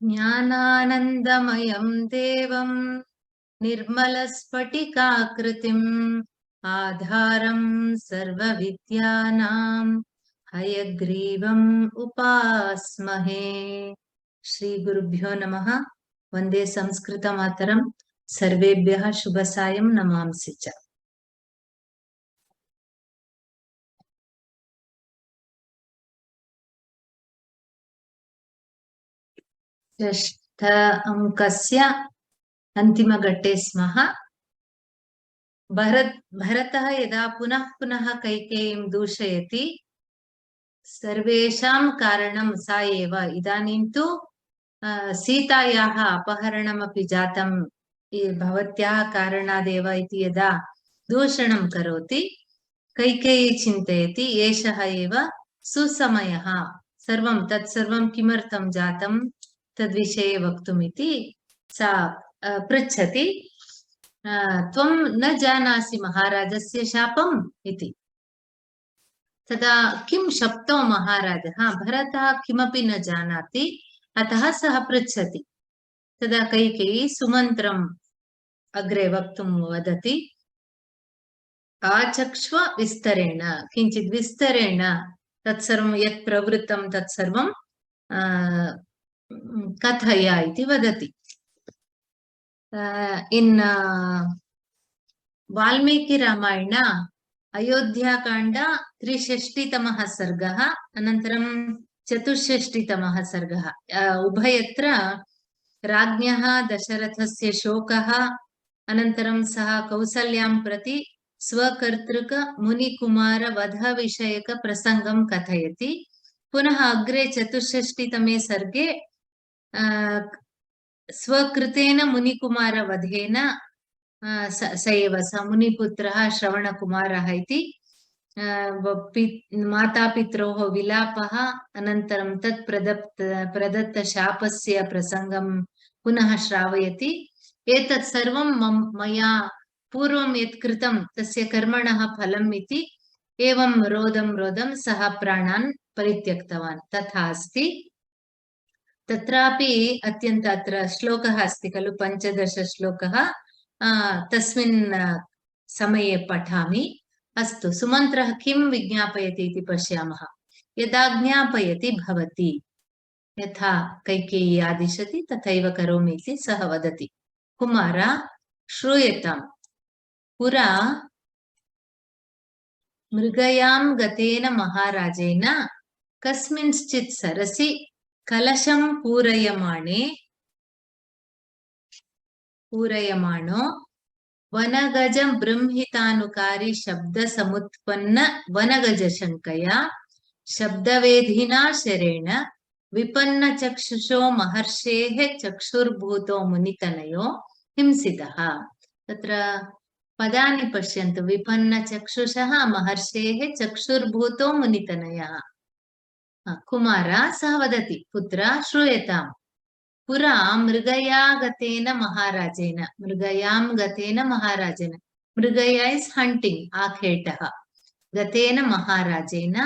ज्ञानानन्दमयं देवं निर्मलस्फटिकाकृतिम् आधारं सर्वविद्यानां हयग्रीवम् उपास्महे। श्रीगुरुभ्यो नमः। वन्दे संस्कृतमातरं। सर्वेभ्यः शुभसायं नमांसि च। षष्ठ अङ्कस्य अन्तिमघट्टे स्मः। भरतः यदा पुनः पुनः कैकेयीं दूषयति, सर्वेषां कारणं सा एव। इदानीं तु सीतायाः अपहरणमपि जातं भवत्याः कारणादेव इति यदा दूषणं करोति, कैकेयी चिन्तयति एषः एव सुसमयः, तत्सर्वं किमर्थं जातं तद्विषये वक्तुमिति सा पृच्छति। त्वं न जानासि महाराजस्य शापम् इति। तदा किं शप्तो महाराजः? भरतः किमपि न जानाति, अतः सः पृच्छति। तदा कैकेयी सुमन्त्रम् अग्रे वक्तुं वदति। आचक्ष्व विस्तरेण, किञ्चित् विस्तरेण तत्सर्वं यत् प्रवृत्तं तत्सर्वं कथय इति वदति। इन् वाल्मीकि रामायण अयोध्याकाण्ड 63तमः सर्गः, अनन्तरं 64तमः सर्गः। उभयत्र राज्ञः दशरथस्य शोकः, अनन्तरं सः कौसल्यां प्रति स्वकर्तृक मुनिकुमार वधविषयक प्रसङ्गं कथयति। पुनः अग्रे 64तमे सर्गे स्वकृतेन मुनिकुमार वधेन स एव स मुनिपुत्रः श्रवणकुमारः इति मातापित्रोः विलापः, अनन्तरं तत् प्रदत्तशापस्य प्रसङ्गं पुनः श्रावयति। एतत् सर्वं मया पूर्वं यत् कृतं तस्य कर्मणः फलम् इति एवं रोदं सः प्राणान् परित्यक्तवान्। तथा अस्ति। तत्रापि अत्र श्लोकः अस्ति खलु, 15 श्लोकः, तस्मिन् समये पठामि। अस्तु, सुमन्त्रः किं विज्ञापयति इति पश्यामः। यदाज्ञापयति भवति, यथा कैकेयी आदिशति तथैव करोमि इति सः वदति। कुमार श्रूयताम्, पुरा मृगयां गतेन महाराजेन कस्मिंश्चित् सरसि कलशं पूरयमाणो वनगज बृंहितानुकारी शब्दसमुत्पन्न वनगजशङ्कया शब्दवेधिना शरेण विपन्न चक्षुषो महर्षेः चक्षुर्भूतो मुनितनयो हिंसितः। तत्र पदानि पश्यन्तु। विपन्न चक्षुषः महर्षेः चक्षुर्भूतो मुनितनयः। कुमार सः वदति, पुत्र श्रूयताम्, पुरा मृगया गतेन महाराजेन, मृगया इस् हण्टिङ्ग्, आखेटः, गतेन महाराजेन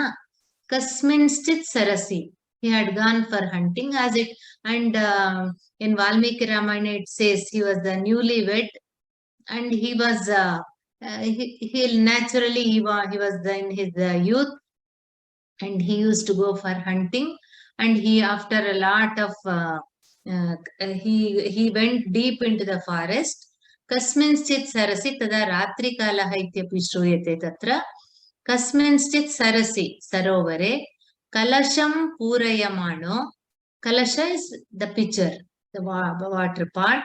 कस्मिंश्चित् सरसि, he had gone for hunting as it, and in Valmiki Ramayana it says he was the newlywed, and he was naturally he was in his youth, and he used to go for hunting, and he, after a lot of he went deep into the forest. कस्मिंश्चित् सरसि, तदा रात्रिकालः इत्यपि श्रूयते तत्र। कस्मिंश्चित् सरसि, सरोवरे, कलशं पूरयमाणो, कलश is the pitcher, the water pot,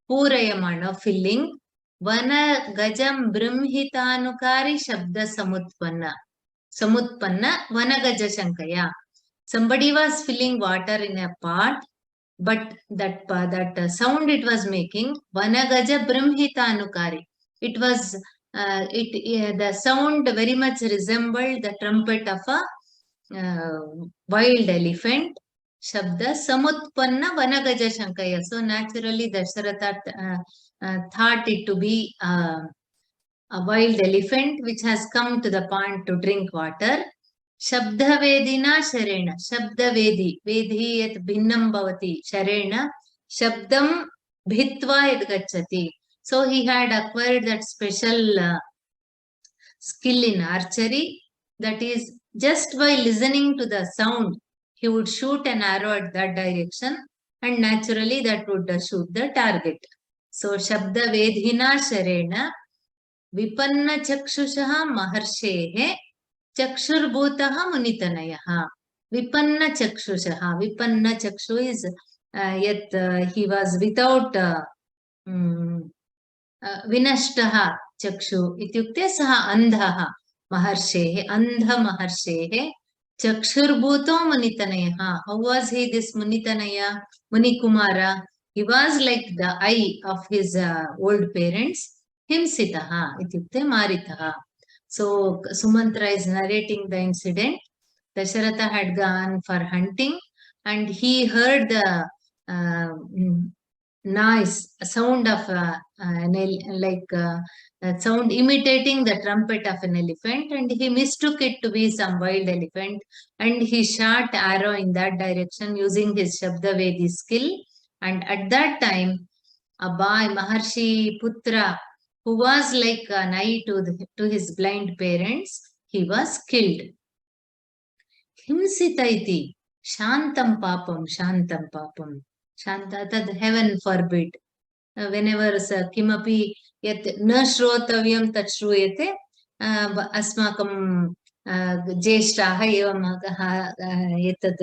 पूरयमाणो filling, वनगजं बृंहितानुकारी शब्द samutpanna vanagajashankaya. Somebody was filling water in a pot, but that sound it was making, vanagaja brimhitanukari. It was the sound very much resembled the trumpet of a wild elephant. Shabda samutpanna vanagajashankaya. So naturally Dasharatha thought it to be a wild elephant which has come to the pond to drink water. शब्दवेदिना शरेण, शब्दवेदी, वेदी यत् भिन्नं भवति शरेण, शब्दं भित्वा यद् गच्छति. So he had acquired that special skill in archery, that is, just by listening to the sound, he would shoot an arrow at that direction, and naturally that would shoot the target. So shabda vedhina sharena vipanna chakshushaha maharshehe chakshurбhutaha munitanayaha. Vipanna chakshushaha, vipanna chakshu is yet he was without विनष्टः चक्षु इत्युक्ते सः अन्धः महर्षेः, अन्ध महर्षेः चक्षुर्भूतो मुनितनयः. How was he, this Munitanaya, Munikumara? He was like the eye of his old parents. Himsitaha ityukte maritah. So Sumantra is narrating the incident. Dasharatha had gone for hunting and he heard the noise, a sound of sound imitating the trumpet of an elephant, and he mistook it to be some wild elephant, and he shot arrow in that direction using his Shabdavedi skill. And at that time, a boy, Maharshi Putra, who was like an eye to his blind parents, he was killed. Himsita iti shantam papam, shantam papam. Shanta, tad heaven forbid. Whenever kimapi yat na shrotavyam tat shruyate, asmakam jeshtaha evam etad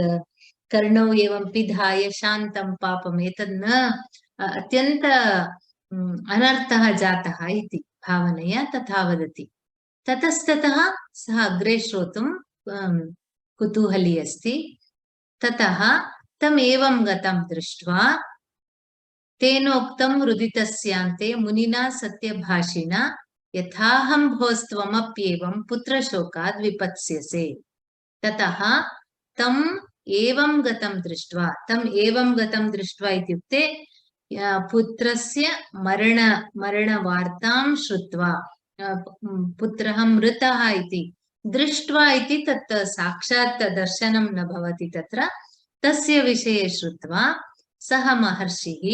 karnau evam pidhaya shantam papam etad na atyanta anartha jataha iti bhavanaya tatha vadati. Tatastatah sah agre shrotum kutuhali asti. Tataha tam evam gatam drishtva तेनोक्तं रुदितस्यान्ते मुनिना सत्यभाषिणा यथाहं भोस्त्वमप्येवं पुत्रशोकाद् विपत्स्यसे. ततः तम् एवं गतं दृष्ट्वा, तम् एवं गतं दृष्ट्वा इत्युक्ते पुत्रस्य मरणवार्तां श्रुत्वा, पुत्रः मृतः इति दृष्ट्वा इति तत् साक्षात् दर्शनं न भवति तत्र, तस्य विषये श्रुत्वा सः महर्षिः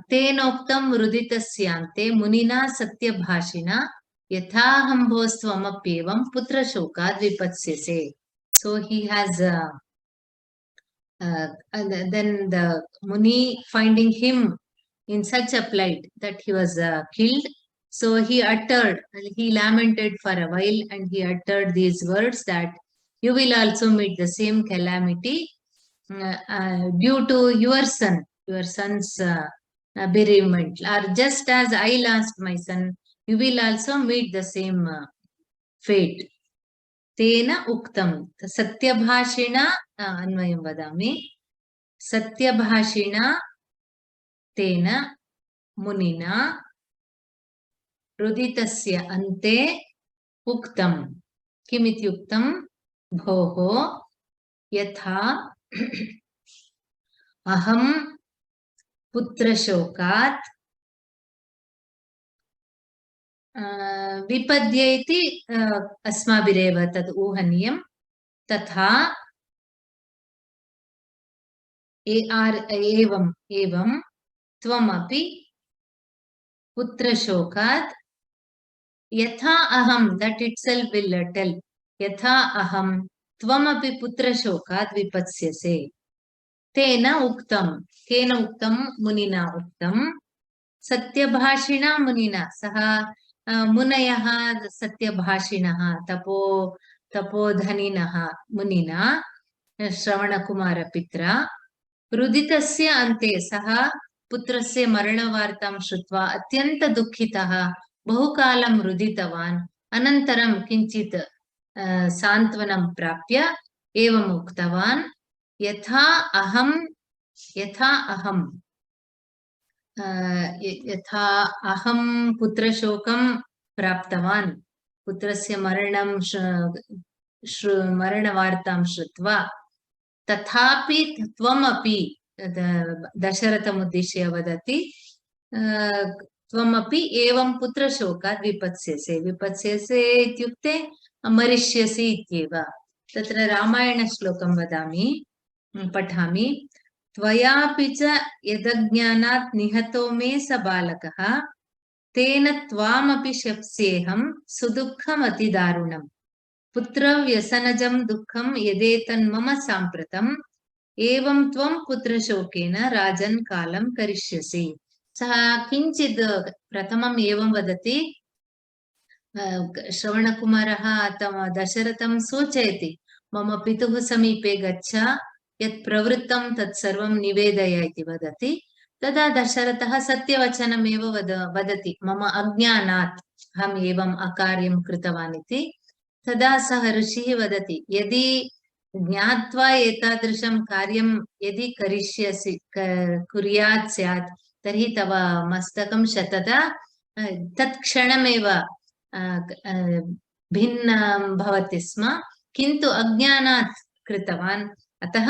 तेनोक्तं रुदितस्यान्ते मुनिना सत्यभाषिणा यथाहं भोस्त्वमप्येवं पुत्रशोकाद् विपत्स्यसे. So he has then the Muni, finding him in such a plight that he was killed, so he lamented for a while, and he uttered these words that you will also meet the same calamity due to your son's bereavement, or just as I lost my son, you will also meet the same fate. Tena uktam, satyabhashina अन्वयं वदामि. सत्यभाषिणा तेन मुनिना रुदितस्य अन्ते उक्तं. किमित्युक्तं? भोः यथा अहं पुत्रशोकात् विपद्ये इति अस्माभिरेव तद् ऊहनीयं. तथा एवं त्वमपि पुत्रशोकात् यथा अहं, that itself will tell, यथा अहं त्वमपि पुत्रशोकात् विपत्स्यसे. तेन उक्तं, केन उक्तं? मुनिना उक्तं. सत्यभाषिणा मुनिना, सः मुनयः सत्यभाषिणः तपोधनिनः मुनिना, श्रवणकुमारपित्रा, रुदितस्य अन्ते, सः पुत्रस्य मरणवार्तां श्रुत्वा अत्यन्त दुःखितः बहुकालं रुदितवान्. अनन्तरं किञ्चित् सान्त्वनं प्राप्य एवम् उक्तवान्, यथा अहं पुत्रशोकं प्राप्तवान्, पुत्रस्य मरणवार्तां श्रुत्वा, तथापि त्वमपि, दशरथमुद्दिश्य वदति, त्वमपि एवं पुत्रशोकात् विपत्स्यसे. विपत्स्यसे इत्युक्ते मरिष्यसि इत्येव. तत्र रामायणश्लोकं वदामि, पठामि. त्वयापि च यदज्ञानात् निहतो मे स बालकः तेन त्वामपि शप्स्येऽहं सुदुःखमतिदारुणम्. पुत्रव्यसनजं दुःखं यदेतन्मम साम्प्रतम् एवं त्वं पुत्रशोकेन राजन् कालं करिष्यसि. सः किञ्चित् प्रथमम् एवं वदति. श्रवणकुमारः दशरथं सूचयति, मम पितुः समीपे गच्छ, यत् प्रवृत्तं तत् सर्वं निवेदय इति वदति. तदा दशरथः सत्यवचनमेव वदति, मम अज्ञानात् अहम् एवम् अकार्यं कृतवान् इति. तदा सः ऋषिः वदति, यदि ज्ञात्वा एतादृशं कार्यं यदि करिष्यसि कुर्यात् स्यात् तर्हि तव मस्तकं शतदा तत्क्षणमेव भिन्नं भवति स्म, किन्तु अज्ञानात् कृतवान्, अतः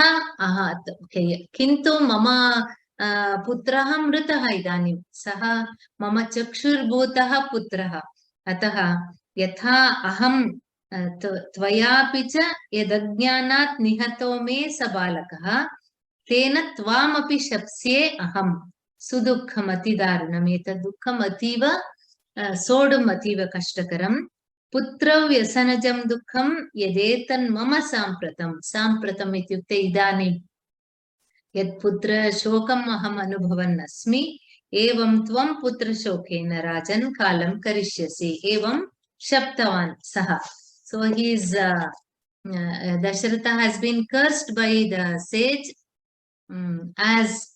किन्तु मम पुत्रः मृतः इदानीं, सः मम चक्षुर्भूतः पुत्रः, अतः यथा अहं त्वयापि च यदज्ञानात् निहतो मे स बालकः तेन त्वामपि शप्स्ये अहं सुदुःखमतिदारुणम्. एतद् दुःखम् अतीव सोढुम् अतीव कष्टकरम्. पुत्रव्यसनजं दुःखं यदेतन्मम साम्प्रतम्. साम्प्रतम् इत्युक्ते इदानीं यत् पुत्रशोकम् अहम् अनुभवन् अस्मि, एवं त्वं पुत्रशोकेन राजन् कालं करिष्यसि, एवं शप्तवान् सः. So Dasharatha has been cursed by the sage as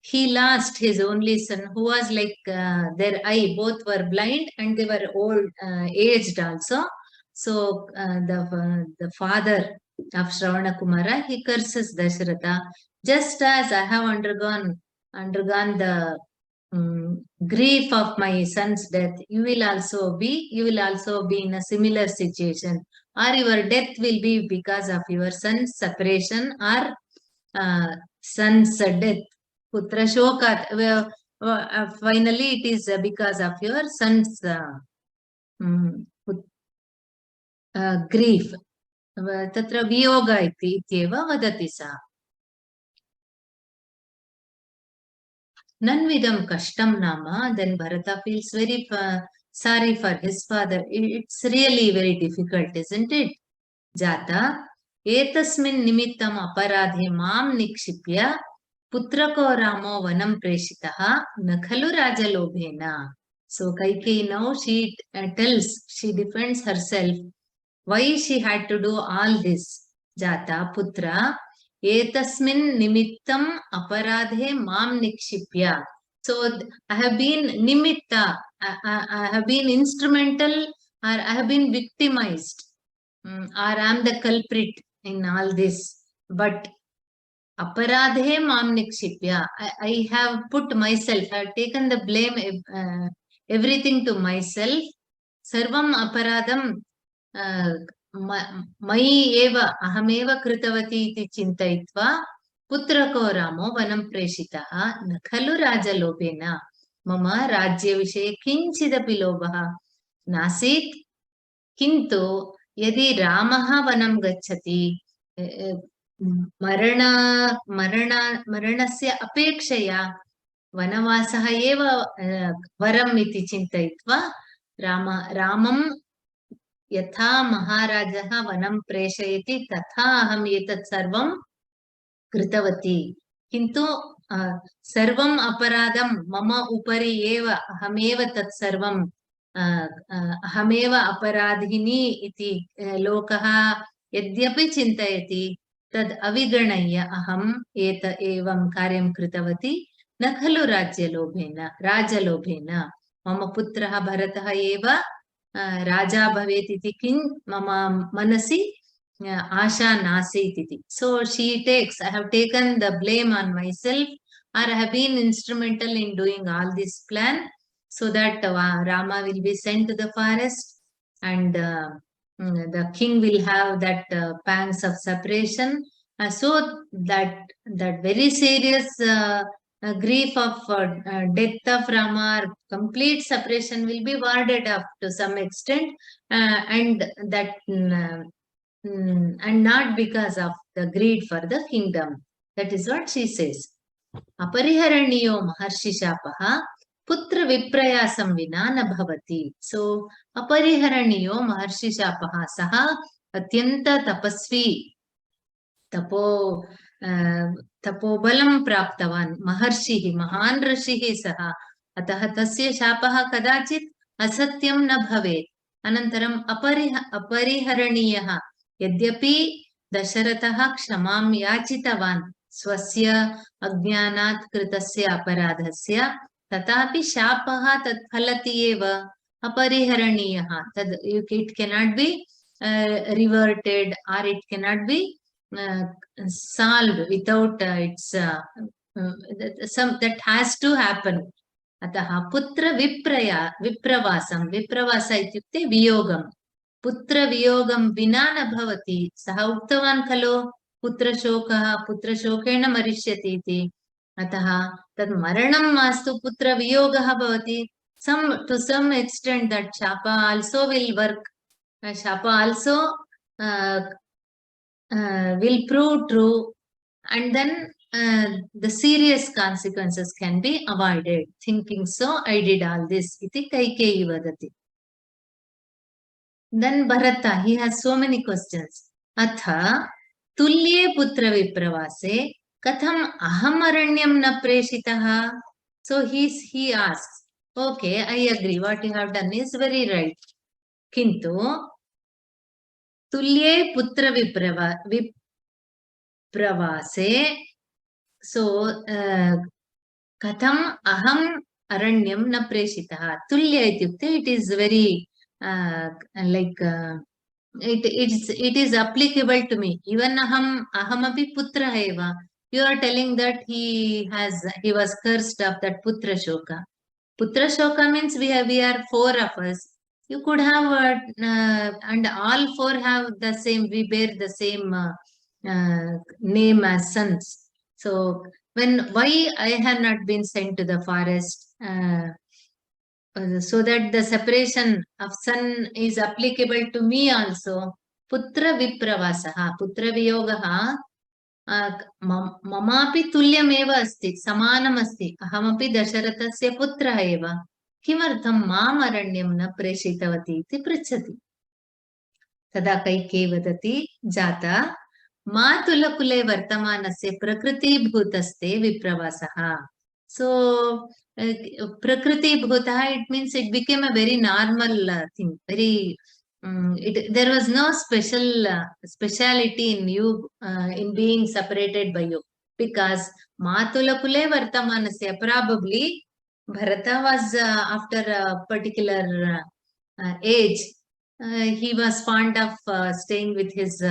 he lost his only son, who was like their eye, both were blind and they were old, aged also. So the father of Shravana Kumara, he curses Dasharatha, just as I have undergone the grief of my son's death, you will also be in a similar situation, or your death will be because of your son's separation or son's death. Putra shokat, finally it is because of your son's grief. Tatra viyoga ityeva vadati sa. Nanvidam kashtam nama, then Bharata feels very sorry for his father. It's really very difficult, isn't it? Jata, etasmin nimittam aparadhe mam nikshipya putrako ramo vanam preshitaha nakhalu rajalobhena. So Kaikeyi now she tells, she defends herself, why she had to do all this. Jata, putra, etasmin nimittam aparadhe mam nikshipya. So I have been nimitta, I have been instrumental, or I have been victimized, or I am the culprit in all this. But aparadhe mam nikshipya, I have put myself, I have taken the blame, everything to myself. Sarvam aparadam मयि एव अहमेव कृतवती इति चिन्तयित्वा पुत्रको रामो वनं प्रेषितः न खलु राजलोभेन. मम राज्यविषये किञ्चिदपि लोभः नासीत्, किन्तु यदि रामः वनं गच्छति मरणस्य अपेक्षया वनवासः एव वरम् इति चिन्तयित्वा रामं यथा महाराजः वनं प्रेषयति तथा अहम् एतत् सर्वं कृतवती. किन्तु सर्वम् अपराधं मम उपरि एव, अहमेव तत् सर्वं अहमेव अपराधिनी इति लोकः यद्यपि चिन्तयति, तद् अविगणय्य अहम् एवं कार्यं कृतवती. न खलु राजलोभेन मम पुत्रः भरतः एव राजा भवेत् इति किं मम मनसि आशा नासीत् इति. So she takes, I have taken the blame on myself, or I have been instrumental in doing all this plan, so that Rama will be sent to the forest, and the king will have that pangs of separation. So that very serious grief of death of Rama, or complete separation will be warded off to some extent, and that and not because of the greed for the kingdom. That is what she says. Apariharaniyo maharshi shapaha putra viprayasam vina na bhavati. So apariharaniyo maharshi shapaha saha atyanta tapasvi tapo तपोबलं प्राप्तवान् महर्षिः महान् ऋषिः सः अतः तस्य शापः कदाचित् असत्यं न भवेत् अनन्तरम् अपरिहरणीयः यद्यपि दशरथः क्षमां याचितवान् स्वस्य अज्ञानात् कृतस्य अपराधस्य तथापि शापः तत्फलति एव अपरिहरणीयः तद् it cannot be reverted or it cannot be solved without its some that has to happen. Ataha putra vipravasam vipravasa ityukte viyogam putra viyogam vina na bhavati saha uktavan khalo putra shokena marishyati iti ataha tad maranam mastu putra viyogah bhavati to some extent that shapa also will work. Shapa also will prove true, and then the serious consequences can be avoided. Thinking so, I did all this. Iti Kaikeyi vadati. Then Bharata, he has so many questions. Atha tulye putra vipravase katham aham aranyam na preshitaha. So he asks, okay, I agree. What you have done is very right. Kintu tulye putra vipravase. So katham aham aranyam na preshitaha. Tulya ityukte, it is very like it is applicable to me. Even ahamapi putra eva. You are telling that he was cursed of that putra shoka. Putra shoka means we are four of us. You could have and all four have the same. We bear the same name as sons. So why I have not been sent to the forest so that the separation of son is applicable to me also. Putra vipravasaha, putra viyogaha mamapi tulyameva asti, samanam asti. Ahamapi Dasharathasya putra eva. Kimartham mam aranyam na preshitavati iti pruchati. Tada Kaikeyi vadati jata matulakule vartamanasya prakriti bhutaste vipravasaha. So prakriti bhutaha, it means it became a very normal thing. There was no speciality in you in being separated by you, because matulakule vartamanasya, probably Bharata was after a particular age, he was fond of staying with his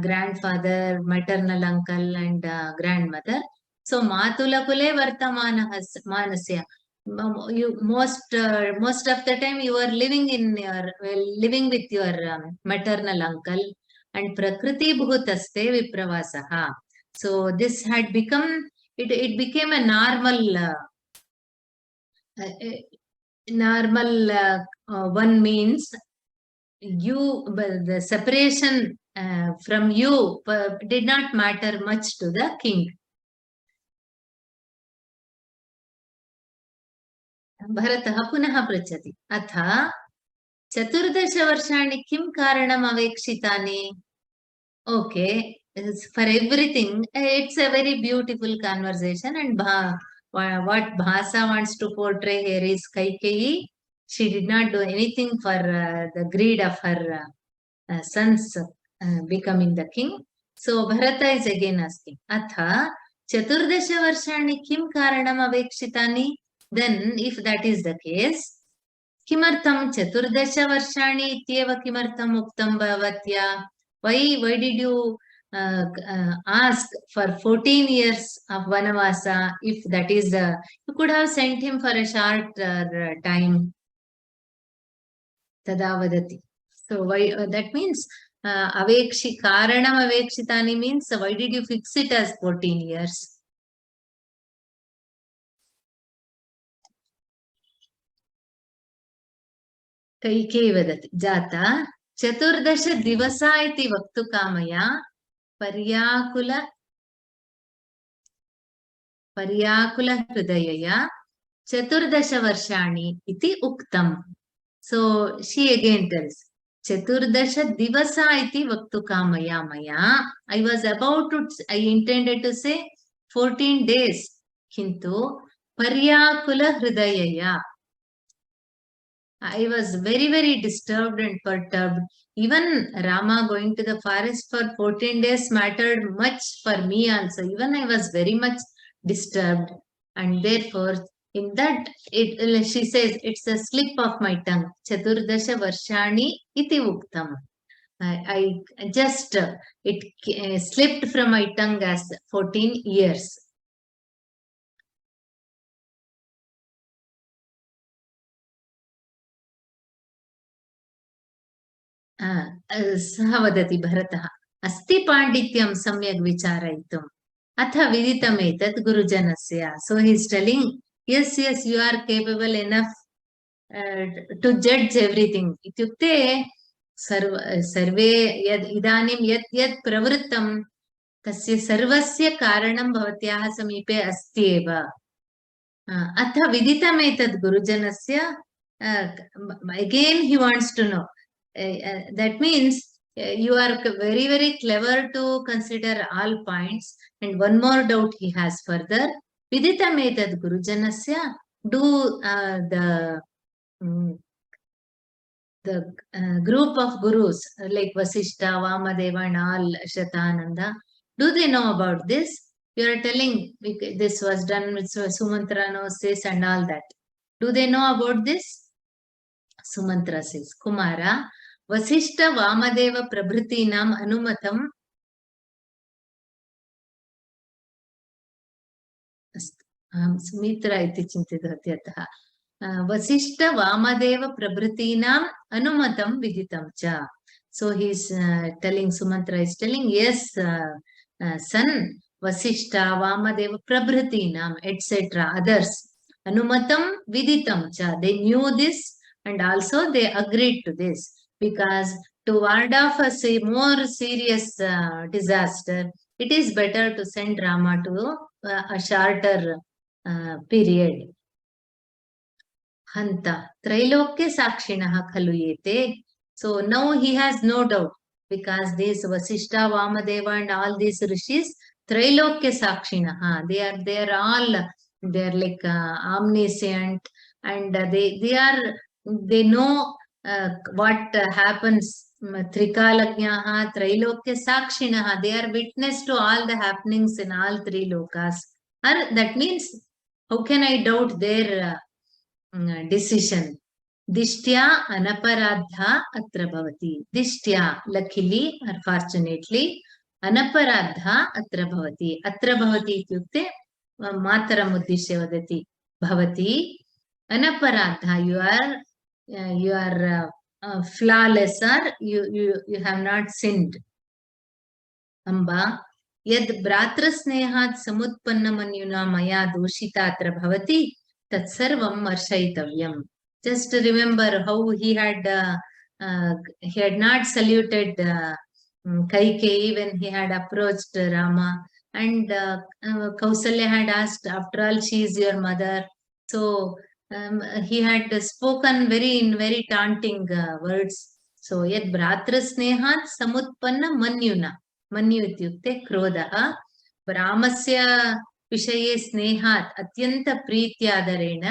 grandfather, maternal uncle, and grandmother. So matulakule vartamanasya. Most of the time you are living with your maternal uncle, and prakriti bhutaste vipravasaha. So this had become it became a normal one, means the separation from you did not matter much to the king. Bharatah punaha pruchati. Atha chaturdash varshani kim karanam avekshitani. Okay, for everything, it's a very beautiful conversation, and what Bhasa wants to portray here is Kaikeyi. She did not do anything for the greed of her sons becoming the king. So Bharata is again asking, Atha Chaturdasha Varshani Kim Karanam Avekshitani? Then, if that is the case, Kimartham Chaturdasha Varshani Ityeva Kimartham Uktam Bhavatya? Why did you ask for 14 years of Vanavasa if that is you could have sent him for a short time? Tadavadati. So why that means karanam avekshitani means why did you fix it as 14 years? Kaikeyi वदति जाता चतुर्दश दिवसा इति वक्तुकामया पर्याकुल हृदयया चतुर्दश वर्षाणि इति उक्तम्. So she again tells चतुर्दश दिवसा इति वक्तुकामया मया. I was about to, I intended to say 14 days. किन्तु पर्याकुल हृदयया, I was very, very disturbed and perturbed. Even Rama going to the forest for 14 days mattered much for me also. Even I was very much disturbed. And therefore, in that, she says, it's a slip of my tongue. Chaturdasha varshani iti uktam. I just, it slipped from my tongue as 14 years. सः वदति भरतः अस्ति पाण्डित्यं सम्यक् विचारयितुम् अथ विदितम् एतत् गुरुजनस्य. So he is telling, yes, you are capable enough to judge everything. इत्युक्ते सर्वे इदानीं यत् प्रवृत्तं तस्य सर्वस्य कारणं भवत्याः समीपे अस्ति एव. अथ विदितम् एतत् गुरुजनस्य. Again he wants to know. That means you are very, very clever to consider all points. And one more doubt he has further. Viditam etad gurujanasya. Do the group of gurus like Vasishta, Vamadeva and all Shatananda, do they know about this? You are telling this was done with Sumantra knows this and all that. Do they know about this? Sumantra says, Kumara, Vasishta Vamadeva Prabhritinam Anumatam. Sumitra iti chintitati atah. Vasishta Vamadeva Prabhritinam Anumatam Viditam cha. So he's telling, Sumantra is telling, yes, son, Vasishta Vamadeva Prabhritinam, etc. Others. Anumatam Viditam cha. They knew this and also they agreed to this. Because to ward off a more serious disaster, it is better to send Rama to a shorter period. Hanta Trailokya Sakshinaha Khaluyete. So now he has no doubt because these Vasishta, Vamadeva and all these rishis, Trailokya Sakshinaha, they are all, they are like omniscient and they know what happens. Trikalagnaha, Trailokya Sakshinaha, they are witness to all the happenings in all three lokas. That means, how can I doubt their decision? Dishtya anaparadha atra bhavati. Dishtya, luckily or fortunately, anaparadha atra bhavati. Atra bhavati ityukte mataram uddishya vadati. Bhavati anaparadha, you are flawless or you have not sinned. Amba यद् भ्रातृस्नेहात् समुत्पन्नमन्युना मया दूषितात्र भवति तत्सर्वं मर्शयितव्यम्. Just remember how he had not saluted Kaikeyi when he had approached Rama, and Kausalya had asked, after all, she is your mother. So he had spoken in very taunting words. So yad bhratrasnehat samutpanna manyuna. Manyu ityukte krodah. Ramasya विषये स्नेहात् अत्यंत प्रीत्यादरेण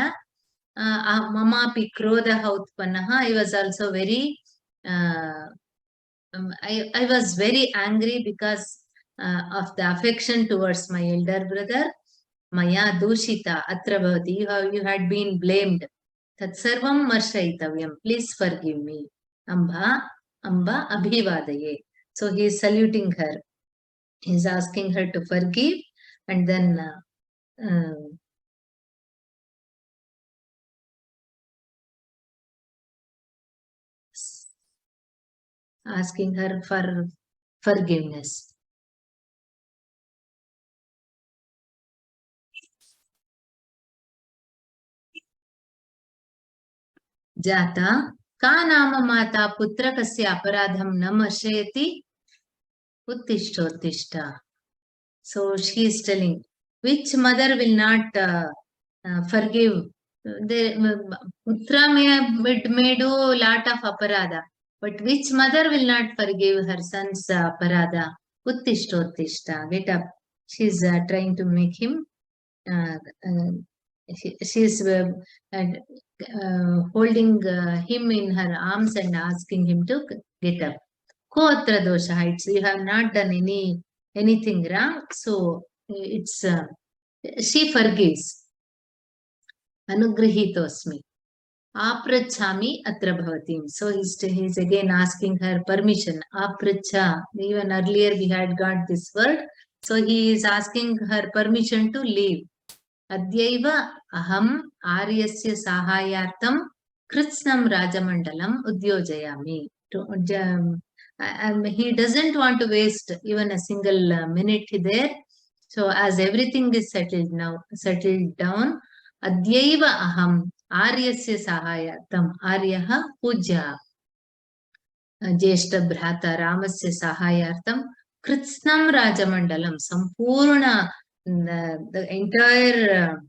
ममापि क्रोधः उत्पन्नः. I was also very I was very angry because of the affection towards my elder brother. Maya dushita atra bhavati, you had been blamed. Tat sarvam marshayitavyam, please forgive me. Amba abhivadaye. So he is saluting her. He is asking her to forgive. And then asking her for forgiveness. Jata का नाम माता पुत्रकस्य अपराधं न मर्शयति? उत्तिष्ठोत्तिष्ठ. So she is telling, which mother will not forgive? Putra may do lot of aparada, but which mother will not forgive her son's aparada? Uttishta, get up. She is trying to make him. She is holding him in her arms and asking him to get up. Ko atra dosha, you have not done anything wrong, so it's she forgives. Anugrahitosmi. Aprachami atra bhavatim. So he's again asking her permission. Apracha. Even earlier we had got this word. So he is asking her permission to leave. Adyaiva aham aryasya sahayartam kritsnam rajamandalam udyojayami. He doesn't want to waste even a single minute there. So as everything is settled down, adyaiva aham aryasya sahayartam. Aryaha puja. Jeshta bhrata ramasya sahayartam kritsnam rajamandalam. Sampurna, the entire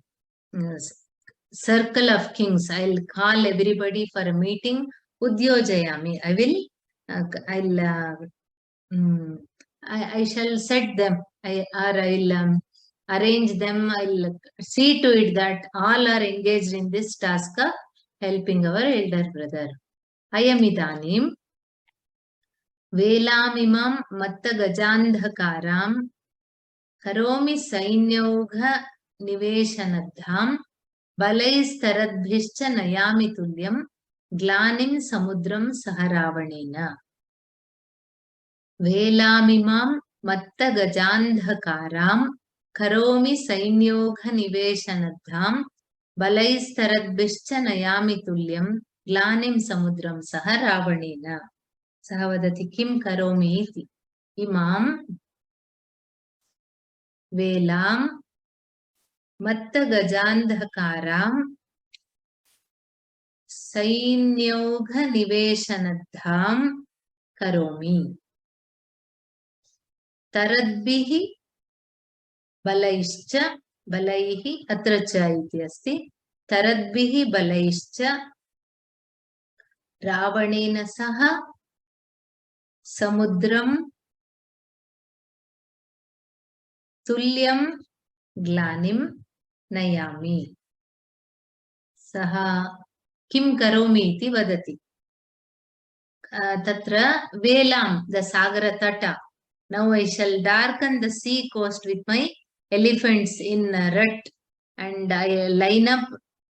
circle of kings. I'll call everybody for a meeting. Udyojayami. I shall set them. I'll arrange them. I'll see to it that all are engaged in this task of helping our elder brother. Ayamidanim velamimam matta gajandhakaram karomi sainyogha niveshanadham balaistaradbhischa nayami tulyam glanim samudram saharavanena. Velamimam matta gajandhakaram karomi sainyogha niveshanadham balaistaradbhischa nayami tulyam glanim samudram saharavanena. Sahavadati kim karomi iti. Imam velam matta gajandhakaram sainyogha niveshanadham karomi. Taradbihi balaischa, balaihi atracha iti asti. Taradbihi balaischa ravanena saha samudram tulyam glanim nayami. Saha kim karomi iti vadati. Tatra velam, the sagara tata. Now I shall darken the sea coast with my elephants in rut, and I line up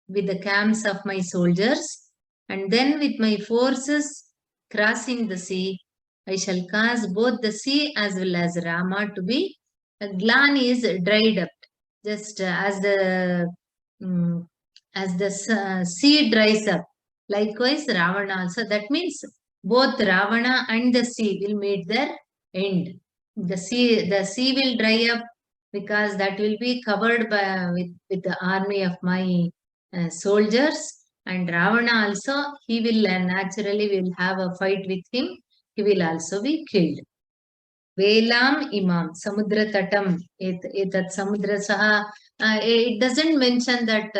with the camps of my soldiers, and then with my forces crossing the sea, I shall cause both the sea as well as Rama to be. Glani is dried up, just as the sea dries up. Likewise, Ravana also. That means both Ravana and the sea will meet their end. The sea will dry up because that will be covered by with the army of my soldiers, and Ravana also, he will naturally will have a fight with him. He will also be killed. Velam imam samudra tatam etat samudra saha. It doesn't mention that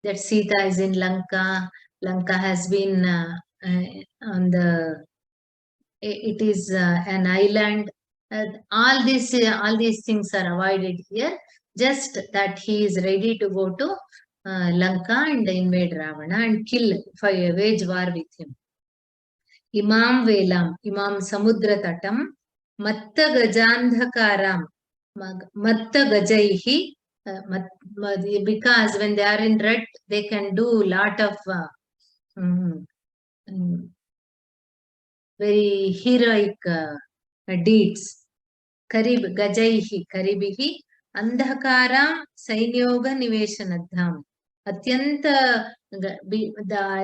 that Sita is in Lanka. Lanka has been on the. It is an island. All these things are avoided here. Just that he is ready to go to Lanka and invade Ravana and kill, wage war with him. Imam Velam, Imam Samudra Tatam, Matta Gajandhakaram, Matta Gajaihi, because when they are in red, they can do lot of very heroic deeds. Karib Gajaihi, Karibihi, Andhakaram, Sainyoga Niveshanadham. Atyanta, the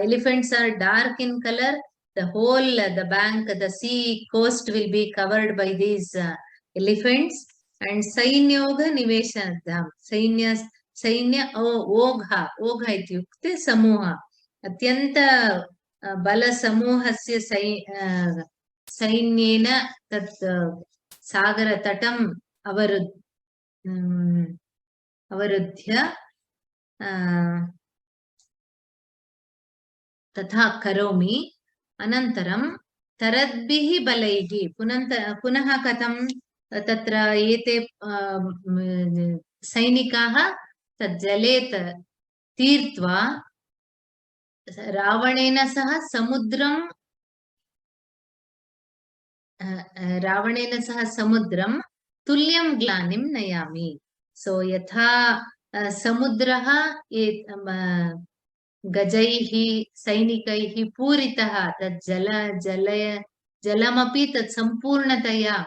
elephants are dark in color. The whole, the bank, the sea coast will be covered by these elephants. And Sainyoga Niveshanadham. Sainya, Ogha ityukte Samoha. अत्यन्त बलसमूहस्य सैन्येन तत् सागरतटम् अवरुद्ध्य तथा करोमि। अनन्तरं तरद्भिः बलैः पुनः कथं तत्र एते सैनिकाः तत् जले तीर्त्वा रावणेन सह समुद्रं तुल्यं ग्लानिं नयामि। सो यथा समुद्रः गजैः सैनिकैः पूरितः तत् जलमपि तत् सम्पूर्णतया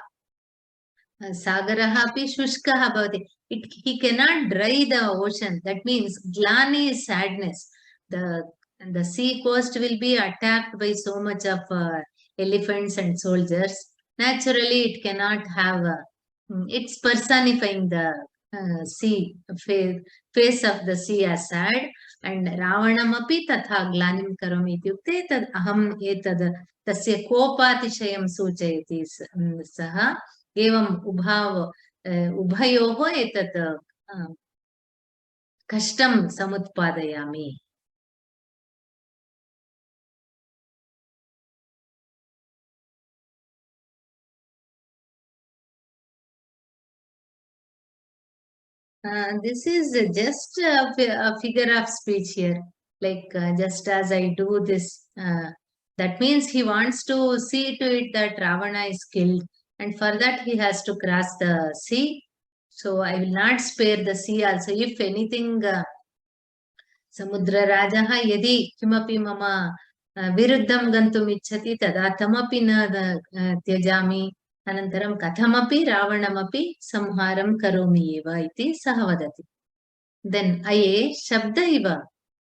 सागरः अपि शुष्कः भवति. He cannot dry the ocean. That means glani is sadness. The sea coast will be attacked by so much of elephants and soldiers. Naturally, it cannot have. It's personifying the sea face of the sea as sad. And Ravanamapi tatha glanim karomi ityukte tad aham etad tasya kopatishyam सूचयति सः. एवम् उभयोः एतत् कष्टं समुत्पादयामि. This is just a figure of speech here. Like just as I do this, that means he wants to see to it that Ravana is killed. And for that, he has to cross the sea. So I will not spare the sea also. If anything, समुद्रराजः यदि किमपि मम विरुद्धं गन्तुम् इच्छति तदा तमपि न त्यजामि. अनन्तरं कथमपि रावणमपि संहारं करोमि एव इति सः वदति. देन् अये शब्द इव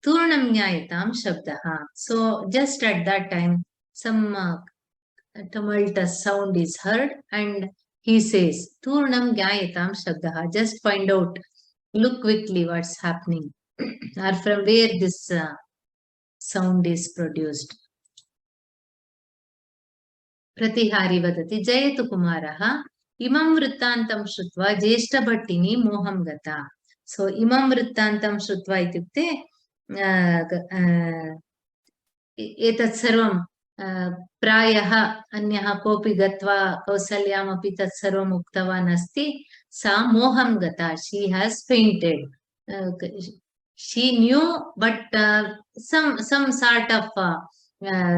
तूर्णं ज्ञायतां शब्दः. So just at that time some tumultuous sound is heard and he says turnam jnayatam shabdah. Just find out, look quickly what's happening or from where this sound is produced. प्रतिहारी वदति जयतु कुमारः इमं वृत्तान्तं श्रुत्वा ज्येष्ठभट्टिनी मोहं गता. सो इमं वृत्तान्तं श्रुत्वा इत्युक्ते एतत् सर्वं प्रायः अन्यः कोऽपि गत्वा कौसल्यामपि तत् सर्वम् उक्तवान् अस्ति. सा मोहं गता. She has fainted. she knew but some sort of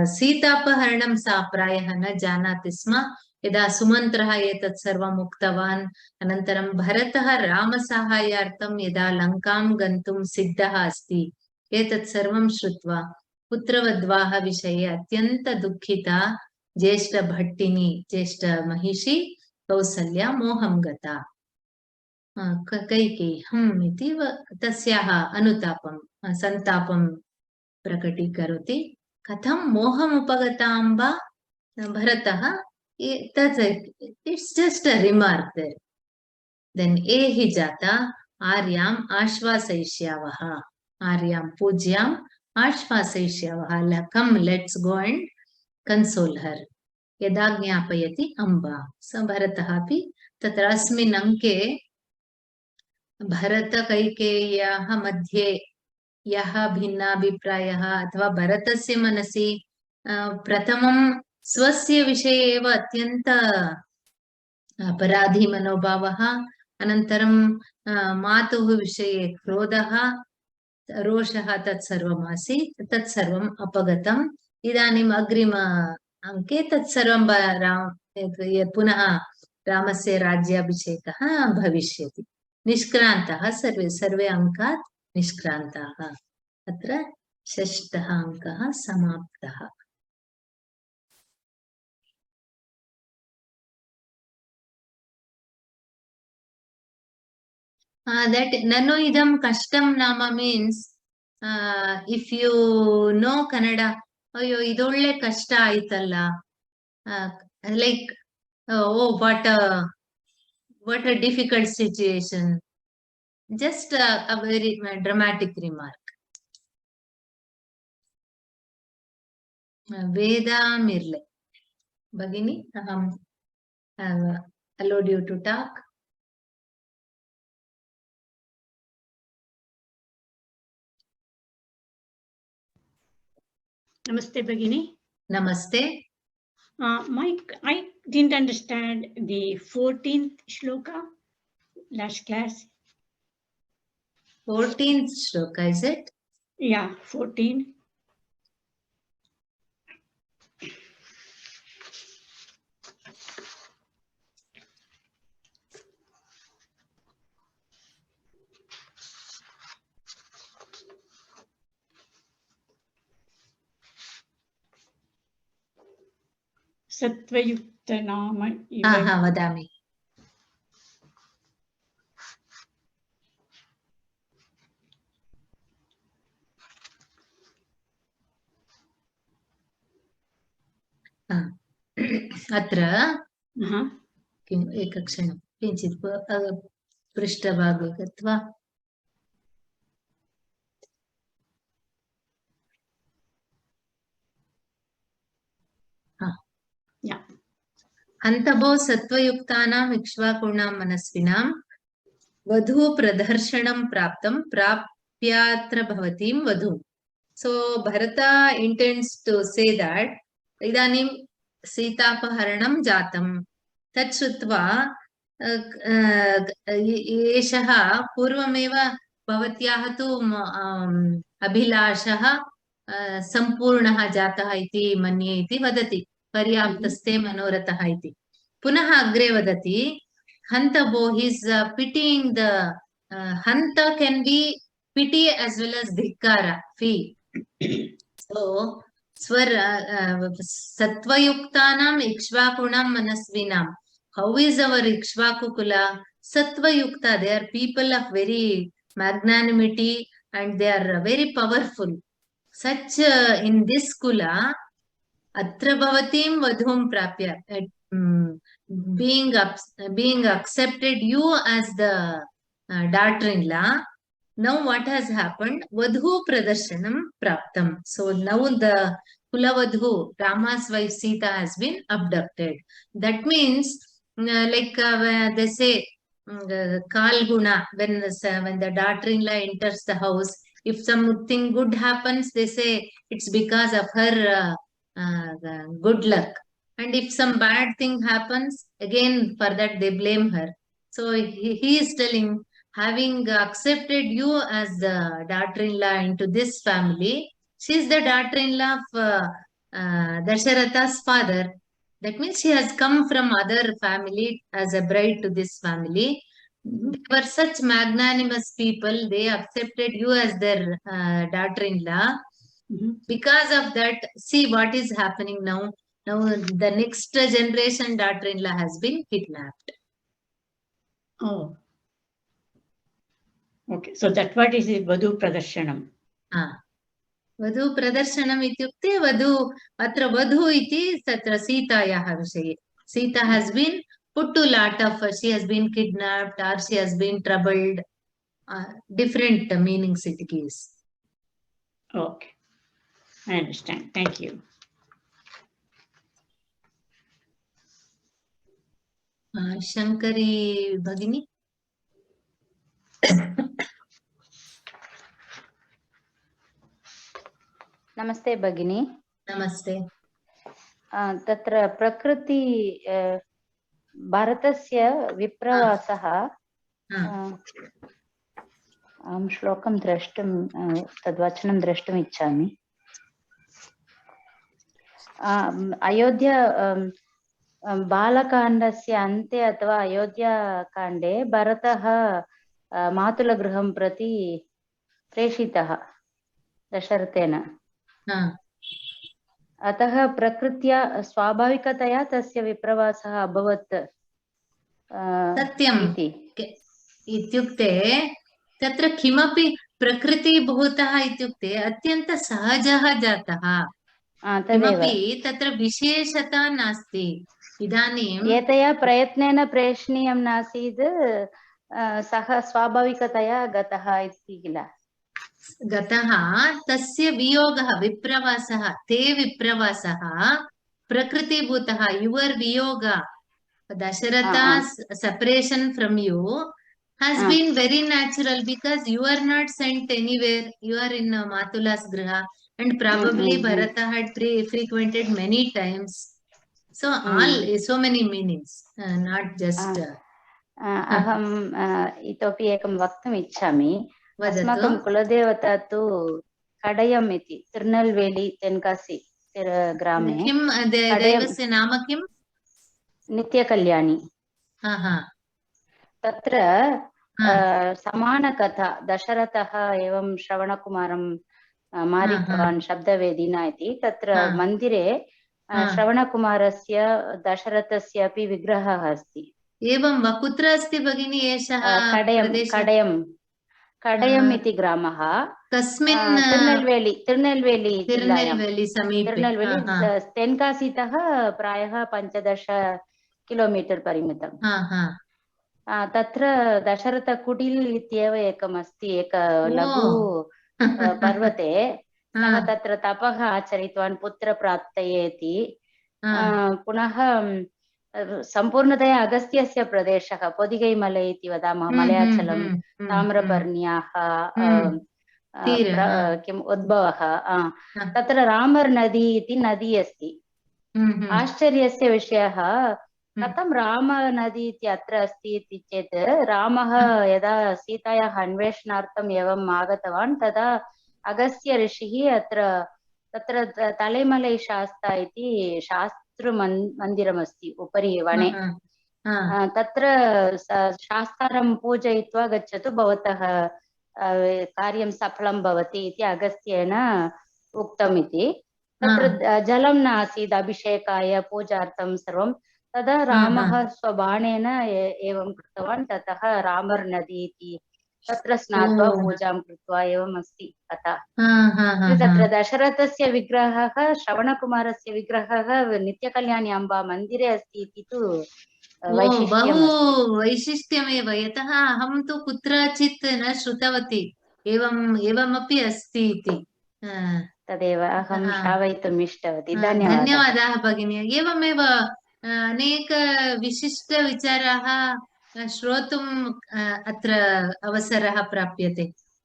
सीतापहरणं सा प्रायः न जानाति स्म. यदा सुमन्त्रः एतत् सर्वम् उक्तवान् अनन्तरं भरतः रामसाहाय्यार्थं यदा लङ्कां गन्तुं सिद्धः अस्ति एतत् सर्वं श्रुत्वा पुत्रवध्वाः विषये अत्यन्त दुःखिता ज्येष्ठभट्टिनी ज्येष्ठमहिषी कौसल्या मोहं गता. कैकेय्यम् इति तस्याः अनुतापं सन्तापं प्रकटीकरोति. कथं मोहमुपगतां वा भरतः. It's just a remark there. Then एहि जाता आर्याम् आश्वासयिष्यावः. आर्यां पूज्याम् आश्वासयिष्यावः. Come let's go and console her. यदा ज्ञापयति अम्बा. स भरतः अपि तत्र अस्मिन् अङ्के भरतकैकेय्याः मध्ये यः भिन्नाभिप्रायः अथवा भरतस्य मनसि प्रथमं स्वस्य विषये एव अत्यन्त अपराधी मनोभावः. अनन्तरं मातुः विषये क्रोधः रोषः तत् सर्वम् आसीत्. तत् सर्वम् अपगतम्. इदानीम् अग्रिम अङ्के तत् सर्वं पुनः रामस्य राज्याभिषेकः भविष्यति. निष्क्रान्तः सर्वे अङ्कात् निष्क्रान्ताः. अत्र षष्ठः अङ्कः समाप्तः. That nanu idam kashtam nama means if you know Kannada, ayyo idolle kashta aitalla, like oh what a difficult situation. Just a very dramatic remark. Veda Mirle. Bhagini, have allowed you to talk. Namaste, Bhagini. Namaste. I didn't understand the 14th shloka last class. 14th shloka, is it? Yeah, 14. Satvayukta nama iva. Vadami. Atra किम् एकक्षणं किञ्चित् पृष्ठभागे गत्वा अन्तभो सत्त्वयुक्तानाम् इक्ष्वाकुणां मनस्विनां वधू प्रदर्शनं प्राप्तं प्राप्यात्र भवतीं वधू. So Bharata intends to say that idanim सीतापहरणं जातं तत् श्रुत्वा एषः पूर्वमेव भवत्याः तु अभिलाषः सम्पूर्णः जातः इति मन्ये इति वदति. पर्याप्तस्ते मनोरथः इति. पुनः अग्रे वदति हन्तभो he's pitying the hanta can be pity as well as dhikkara, fee. So Satvayuktanam Ikshvakunam Manasvinam. How is our Ikshvaku Kula? Satvayukta, they are people of very magnanimity and they are very powerful. Such in this Kula, Atra Bhavatim Vadhum Prapya, being accepted you as the daughter-in-law. Now what has happened? Vadhu Pradarshanam Praptam. So now the Kulavadhu, Rama's wife Sita, has been abducted. That means, they say, Kalguna, when the daughter-in-law enters the house, if something good happens, they say it's because of her good luck. And if some bad thing happens, again for that they blame her. So he is telling, having accepted you as the daughter-in-law into this family, she is the daughter-in-law of Dasharatha's father. That means she has come from other family as a bride to this family. They were such magnanimous people. They accepted you as their daughter-in-law. Because of that, see what is happening now. Now the next generation daughter-in-law has been kidnapped. Oh. Okay, so that what is it, Vadhu Pradarshanam? Vadhu Pradarshanam ityukte Vadhu, atra Vadhu iti tatra Sitayaha vishaye. Sita has been put to lot of, she has been kidnapped or she has been troubled. Different meanings it gives. Okay, I understand. Thank you. Shankari Bhagini. Namaste Bhagini. Namaste. Tatra prakriti Bharatasya vipravasah श्लोकं द्रष्टुं तद्वचनं द्रष्टुम् इच्छामि. अयोध्या बालकाण्डस्य अन्ते अथवा अयोध्याकाण्डे भरतः मातुलगृहं प्रति प्रेषितः दशरथेन. अतः प्रकृत्या स्वाभाविकतया तस्य विप्रवासः अभवत् सत्यम् इत्युक्ते तत्र किमपि प्रकृति भूतः इत्युक्ते अत्यन्त सहजः जातः. किमपि तत्र विशेषता नास्ति. इदानीं एतया प्रयत्नेन प्रेषणीयं नासीत्, सः स्वाभाविकतया गतः इति किल. gataha tasya viyogaha vipravasaha te vipravasaha prakriti-bhutaha, your viyoga, Dasharatha's separation from you has been very natural because you are not sent anywhere. You are in Matula's Griha, and probably Bharata had frequented many times. So so many meanings, not just. अहम् इतोपि एकं वक्तुम् इच्छामि. अस्माकं Vadatu. कुलदेवता तु कडयम् इति, तिरुनेल्वेली तेन्कासि ग्रामे. Kim Devasya Nama Kim? नित्यकल्याणी. तत्र समानकथा दशरथः एवं श्रवणकुमारं मारितवान् शब्दवेदिना इति. तत्र मन्दिरे श्रवणकुमारस्य दशरथस्य अपि विग्रहः अस्ति. एवं वा? कुत्र अस्ति भगिनी एषः? कडयम् इति ग्रामः. कस्मिन्? तिरुनेल्वेली समीपे. तिरुनेल्वेली तेन्कासीतः प्रायः 15 किलोमीटर् परिमितम्. तत्र दशरथकुटिल् इत्येव एकम् अस्ति, एक लघु पर्वते. सः तत्र तपः आचरितवान् पुत्रप्राप्तये इति. पुनः सम्पूर्णतया अगस्त्यस्य प्रदेशः, पोदिगैमलै इति वदामः, मलयाचलं, ताम्रपर्ण्याः किम् उद्भवः. तत्र रामर् नदी इति नदी अस्ति. आश्चर्यस्य विषयः, कथं रामनदी इति अत्र अस्ति इति चेत्, रामः यदा सीतायाः अन्वेषणार्थम् एवम् आगतवान् तदा अगस्त्य ऋषिः तत्र तलैमलै शास्ता इति शास्त्रमन्दिरमस्ति उपरि वने. तत्र शास्त्रं पूजयित्वा गच्छतु, भवतः कार्यं सफलं भवति इति अगस्त्येन उक्तम् इति. तत्र जलं नासीत् अभिषेकाय पूजार्थं सर्वं. तदा रामः स्वबाणेन एवं कृतवान्. ततः रामर् नदी इति तत्र स्नात्वा पूजां कृत्वा एवम् अस्ति कथा. तत्र दशरथस्य विग्रहः, श्रवणकुमारस्य विग्रहः नित्यकल्याणी अम्बा मन्दिरे अस्ति इति तु बहु वैशिष्ट्यमेव. यतः अहं तु कुत्रचित् न श्रुतवती एवमपि अस्ति इति. तदेव अहं श्रावयितुम् इष्टवती. धन्यवादाः भगिनी. एवमेव अनेक विशिष्टविचाराः श्रोतुम् अत्र अवसरः प्राप्यते.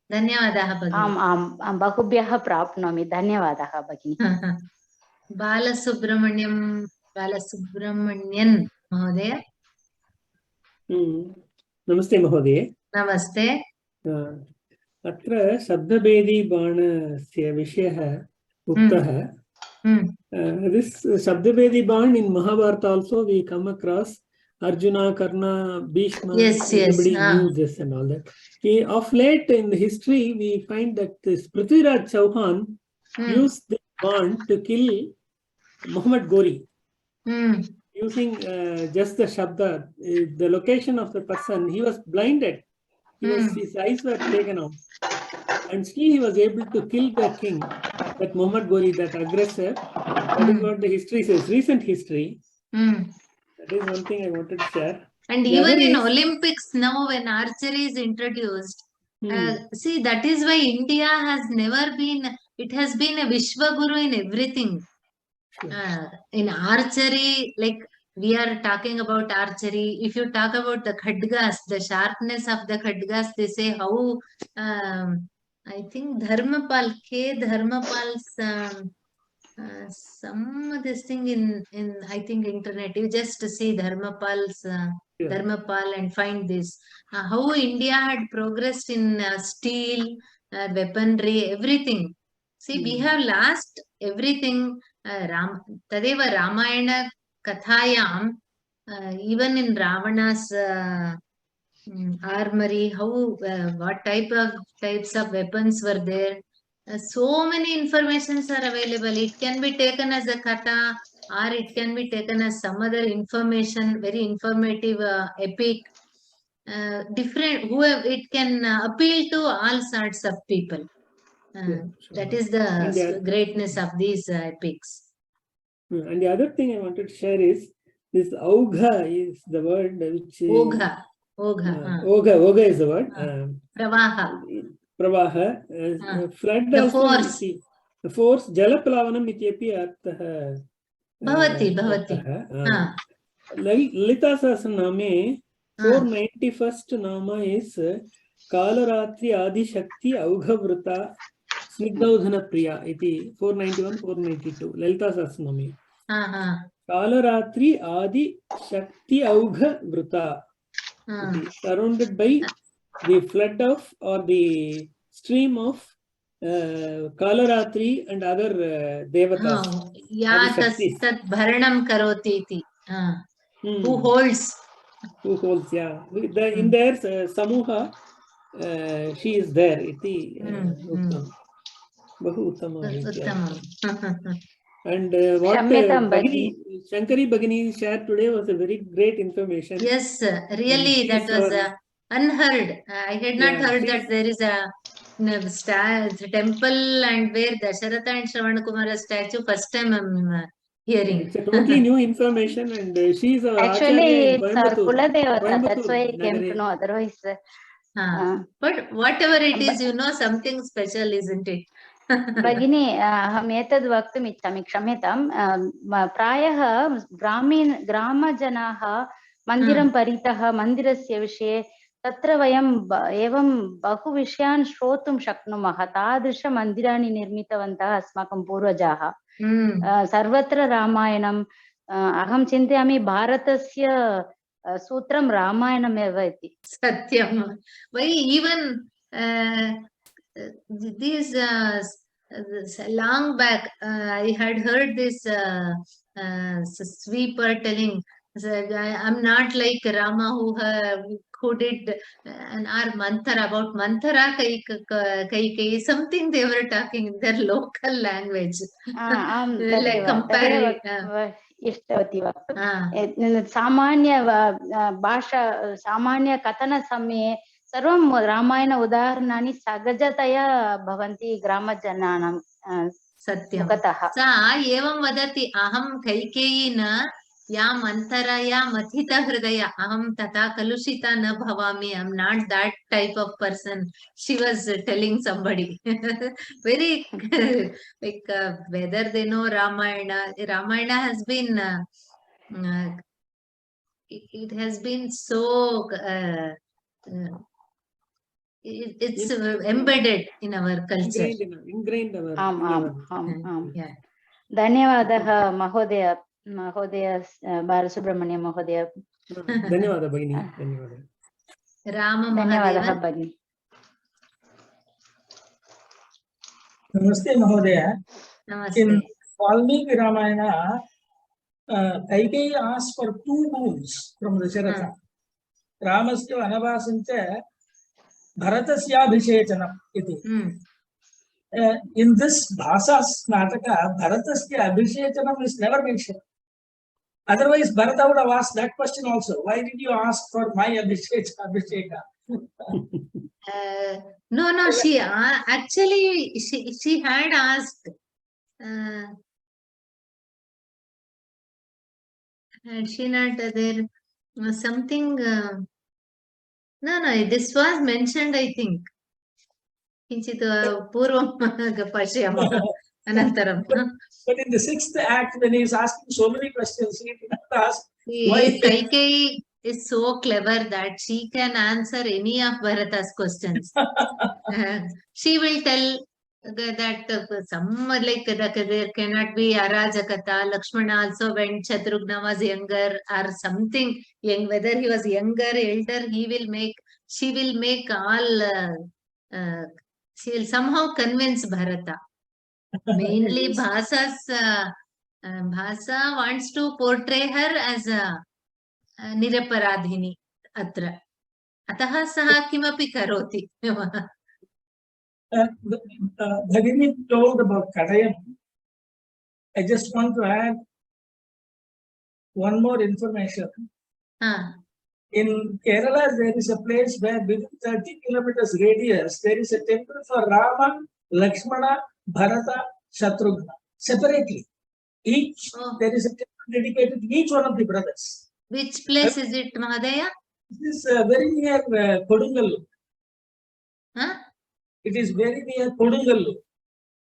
धन्यवादाः भगिनी. आम् आम्, बहुभ्यः प्राप्नोमि. धन्यवादाः भगिनी. बालसुब्रह्मण्यन् महोदय. नमस्ते महोदय. नमस्ते. अत्र शब्दभेदी बाणस्य विषयः उक्तः. This Shabdabedi Ban in Mahabharata also we come across. Arjuna, Karna, Bhishma, everybody knew this and all that. Of late in the history, we find that this Prithviraj Chauhan used this ban to kill Muhammad Ghori using just the Shabda. The location of the person, he was blinded. His eyes were taken out. And still he was able to kill the king, that Muhammad Ghori, that aggressor. That is what the history says, recent history. That is one thing I wanted to share. And even in Olympics now, when archery is introduced, see, that is why India has never been, it has been a Vishwaguru in everything. In archery, like we are talking about archery, if you talk about the khadgas, the sharpness of the khadgas, they say how, I think Dharmapal, Dharmapal's some this thing in I think internet, you just see Dharmapal's Dharmapal and find this how India had progressed in steel, weaponry, everything. See, we have lost everything. Tadeva Ramayana Kathayam, even in Ravana's armory, how what types of weapons were there. So many informations are available. It can be taken as a katha, or it can be taken as some other information, very informative epic. Different, whoever it can appeal to all sorts of people. That is the greatness of these epics. And the other thing I wanted to share is this Augha is the word which Ogha. Ogha is the word. Pravaha. Pravaha, flood The also. force. The force, Jalaplavanam ityapi arthaha. Bhavati. Lalita Sahasraname, 491st Nama is Kalaratri Adi Shakti Aughavruta Snigdhaudhana Priya. Iti 491, 492. Lalita Sahasraname. Kalaratri Adi Shakti Aughavruta. Surrounded by the flood of or the stream of Kalaratri and other devatas. Ya tat bharanam karoti iti. Who holds? Who holds, yeah. In their Samuha, she is there. Iti Uttam. Bahu Uttama. And what Bhagini, Shankari Bhagini shared today was a very great information. Yes, really, that was unheard. I had not heard that there is a temple and where Dasharatha and Shravanakumara statue. First time I'm hearing. It's a totally new information, and she is our Actually, Acharya in it's our Kuladevata. That's why I Coimbatore, came to know. Otherwise, but whatever it is, something special, isn't it? भगिनी अहम् एतद् वक्तुम् इच्छामि, क्षम्यताम्, प्रायः ग्रामजनाः मन्दिरं परितः मन्दिरस्य विषये तत्र वयं एवं बहु विषयान् श्रोतुं शक्नुमः. तादृशमन्दिराणि निर्मितवन्तः अस्माकं पूर्वजाः. सर्वत्र रामायणम्, अहं चिन्तयामि भारतस्य सूत्रं रामायणमेव इति. सत्यं. Why even these long back I had heard this sweeper telling, I'm not like Rama who did an mantra about mantra kai something they were talking in their local language. Like compare it. इष्टवती वक्तुं सामान्य भाषा सामान्य कथनसमये सर्वं रामायण उदाहरणानि सहजतया भवन्ति ग्रामजनानां मुखतः. सा एवं वदति, अहं कैकेयी न या मन्थरा या मथिता हृदय, अहं तथा कलुषिता न भवामि, I am not that type of person. She was telling somebody. Very like whether they know Ramayana has been it has been so it's embedded in our culture. Ingrained in our. धन्यवादः महोदय बालसुब्रह्मण्य महोदय. धन्यवादः भगिनी. धन्यवादः भगिनी. Namaste Mahodaya. In Valmiki Ramayana, Kaikeyi asked for 2 boons from Dasharatha. Ramasya Vanavasanta Bharatasya Abhishechanam iti. In this Bhasa Nataka, Bharatasya Abhishechanam is never mentioned. Otherwise, Bharata would have asked that question also. Why did you ask for my Abhisheka? No, she actually she had asked. She not there something. No, this was mentioned, I think. Kinchit purvam pashyamah anantaram. But in the 6th act, when he is asking so many questions, he did not ask why. Kaikeyi is so clever that she can answer any of Bharata's questions. She will tell that some like there cannot be Arajakata. Lakshmana also when Shatrugna was younger or something, whether he was younger, elder, she will make all, she will somehow convince Bharata. Mainly Bhasa wants to portray her as a Niraparadhini atra. Ataha saha kimapi karoti. Bhagini told about Kadayam. I just want to add one more information. In Kerala, there is a place where within 30 kilometers radius, there is a temple for Rama, Lakshmana, Bharata, Shatrugna. Separately. There is a temple dedicated to each one of the brothers. Which place is it, Mahadaya? This is very near Kodungal. It is very near Kodungallu.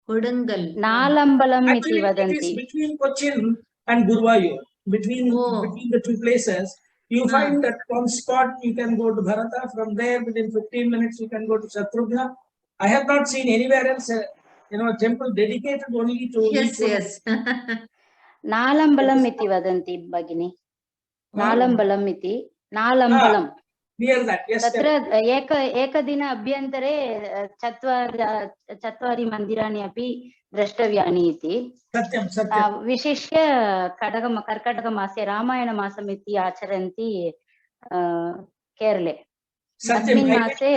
Kodungal. Nalambalam iti Actually, it is vadanti. between Cochin and Guruvayur. Between the two places, you find that one spot you can go to Bharata. From there, within 15 minutes, you can go to Shatrugna. I have not seen anywhere else, a temple dedicated only to each one. Yes. Nalambalam iti vadanti, Bhagini. Nalambalam iti. Nalambalam. Near that, yes. तत्र एकदिन अभ्यन्तरे चत्वारि मन्दिराणि अपि द्रष्टव्यानि इति विशिष्य कर्कटकमासे रामायणमासम् इति आचरन्ति केरले अस्मिन् मासे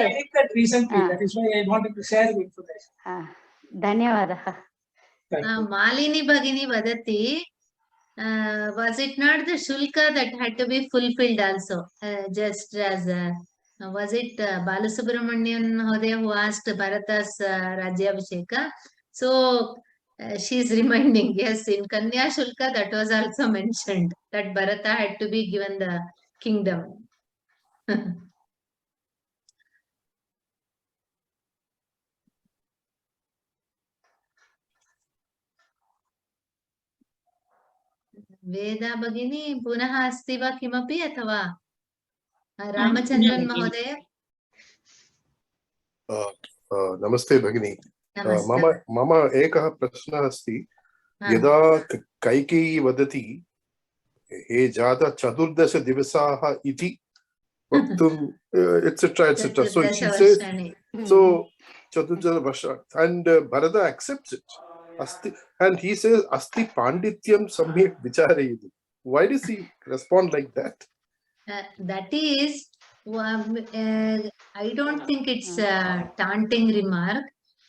धन्यवादः मालिनी भगिनी वदति was it not the shulka that had to be fulfilled also? Just as was it Balasubramanian Mahodaya who asked Bharata's Rajyabhisheka? So she is reminding, yes, in Kanya Shulka that was also mentioned that Bharata had to be given the kingdom. वेदा भगिनी पुनः अस्ति वा किमपि अथवा रामचन्द्रन् महोदय नमस्ते भगिनी मम एकः प्रश्नः अस्ति यदा कैकेयी वदति हे जात 14 दिवसाः इति वक्तुम् etc etc so she says so 14 वर्षाणि and Bharata accepts it and he says asti pandityam samyak vicharayati. Why does he respond like that? That is I don't think it's a taunting remark.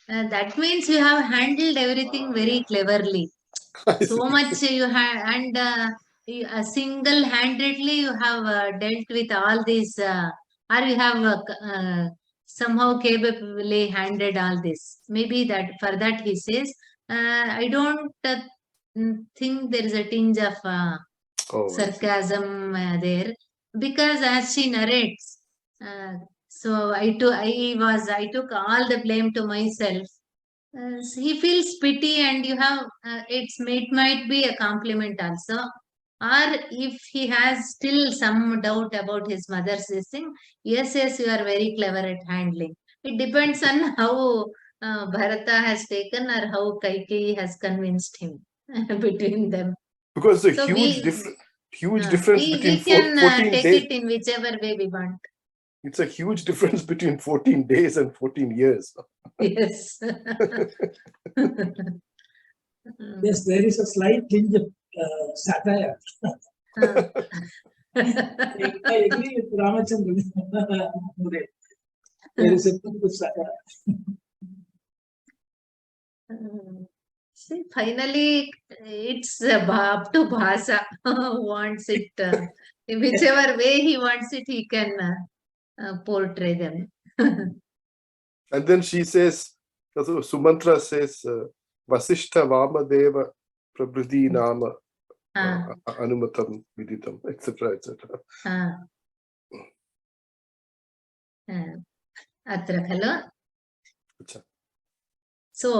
That means you have handled everything very cleverly. So much you have, and single-handedly you have dealt with all these, or you have somehow capably handled all this. Maybe that for that he says, I don't think there is a tinge of sarcasm there, because as she narrates, so I took all the blame to myself. He feels pity, and you have it might be a compliment also, or if he has still some doubt about his mother's thing, yes, you are very clever at handling. It depends on how Bharata has taken or how Kaikeyi has convinced him between them. Because the so huge difference between we can 14 take days. It in whichever way we want. It's a huge difference between 14 days and 14 years. Yes. Yes, there is a slight tinge of satire. I agree with Ramachandran. There is a tinge of satire. See, finally, it's up to Bhasa who wants it. In whichever way he wants it, he can portray them. And then she says, Sumantra says, Vasishtha Vamadeva Prabhudi Nama Anumatam Viditam, etc. etc. Atra khalo. So,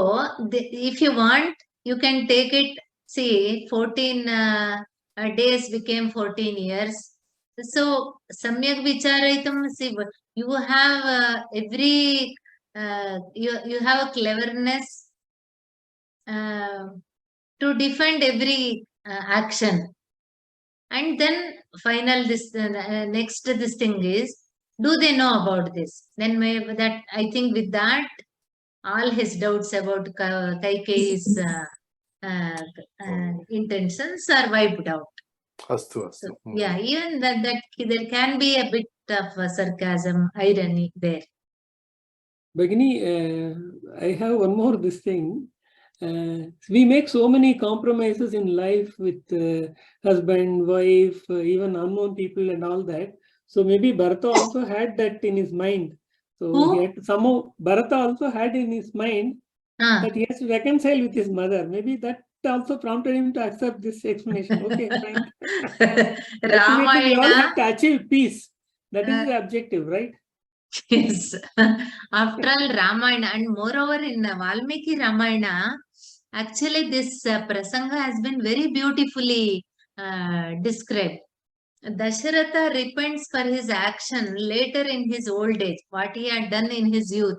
if you want, you can take it, see, 14 days became 14 years. So, Samyak Vicharaitam, see, you have every, you have a cleverness to defend every action. And then, next this thing is, do they know about this? Then maybe that, I think with that, all his doubts about Kaikeyi's intentions are wiped out. So, yeah, even that there can be a bit of sarcasm, irony there. Bhagini, I have one more this thing. We make so many compromises in life with husband, wife, even unknown people and all that. So maybe Bharata also had that in his mind. So he had somehow, Bharata also had in his mind that he has to reconcile with his mother. Maybe that also prompted him to accept this explanation. Okay, fine. Ultimately, we all have to achieve peace. That is the objective, right? Yes. After all, Ramayana, and moreover in Valmiki Ramayana, actually this prasanga has been very beautifully described. Dasharatha repents for his action later in his old age, what he had done in his youth.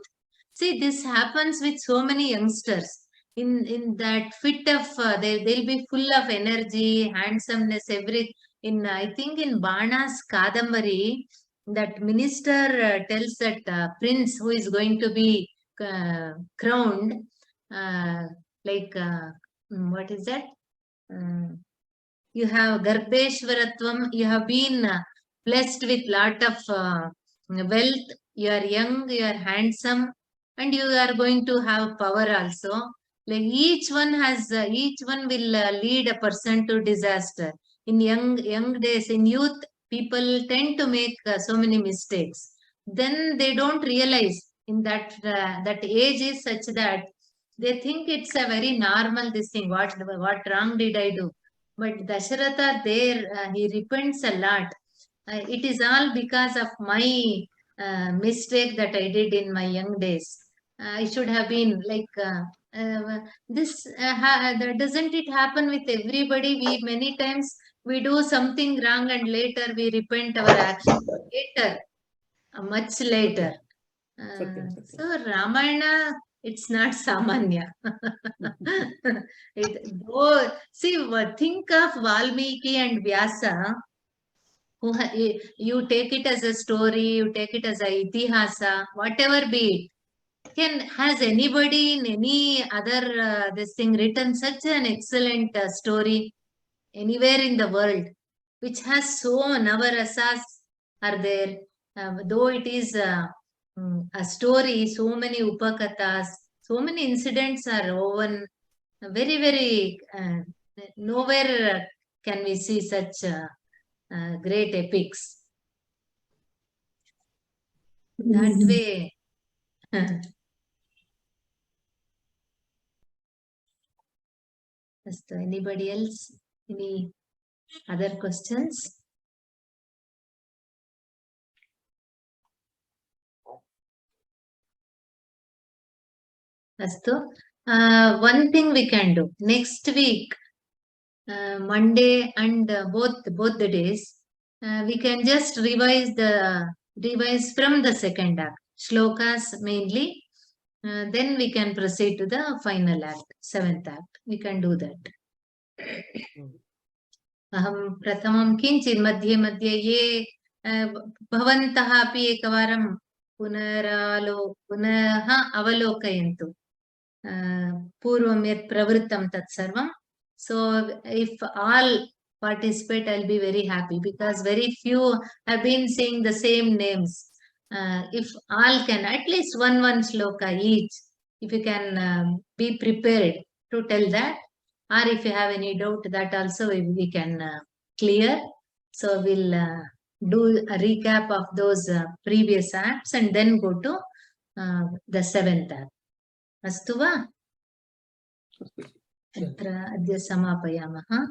See, this happens with so many youngsters. In that fit of, they'll be full of energy, handsomeness, everything. I think in Bana's Kadambari, that minister tells that prince who is going to be crowned, what is that? You have Garbeshwaratvam, you have been blessed with lot of wealth, you are young, you are handsome, and you are going to have power also. Like each one will lead a person to disaster. In young days, in youth, people tend to make so many mistakes. Then they don't realize in that age is such that they think it's a very normal this thing. What wrong did I do? But Dasharatha there, he repents a lot. It is all because of my mistake that I did in my young days. I should have been like this. Doesn't it happen with everybody? We many times we do something wrong and later we repent our action. Later, much later. So Ramayana, it's not Samanya. Think of Valmiki and Vyasa. You take it as a story, you take it as a itihasa, whatever be it. Has anybody in any other this thing written such an excellent story anywhere in the world, which has so navarasas are there, though it is a story, so many upakathas, so many incidents are woven, very, very, nowhere can we see such great epics. That way. Anybody else? Any other questions? One thing we can do next week, Monday and both the days, we can just revise from the second act, shlokas mainly. Then we can proceed to the final act, 7th act. We can do that. Aham pratamam kinchit madhye madhye ye bhavantah api ekavaram पुनः अवलोकयन्तु पूर्वं यत् प्रवृत्तं तत् सर्वं. So if all participate, I'll be very happy because very few have been saying the same names. If all can, at least one shloka each, if you can be prepared to tell that, or if you have any doubt, that also we can clear. So we'll do a recap of those previous acts and then go to the 7th act. Astu va? Adya samapayamah.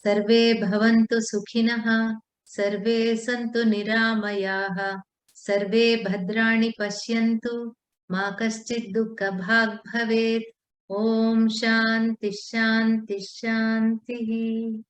Sarve bhavantu sukhinah, sarve santu niramayah, sarve bhadrani pashyantu, ma kaschid dukkha bhag bhavet. Om shanti shanti shanti.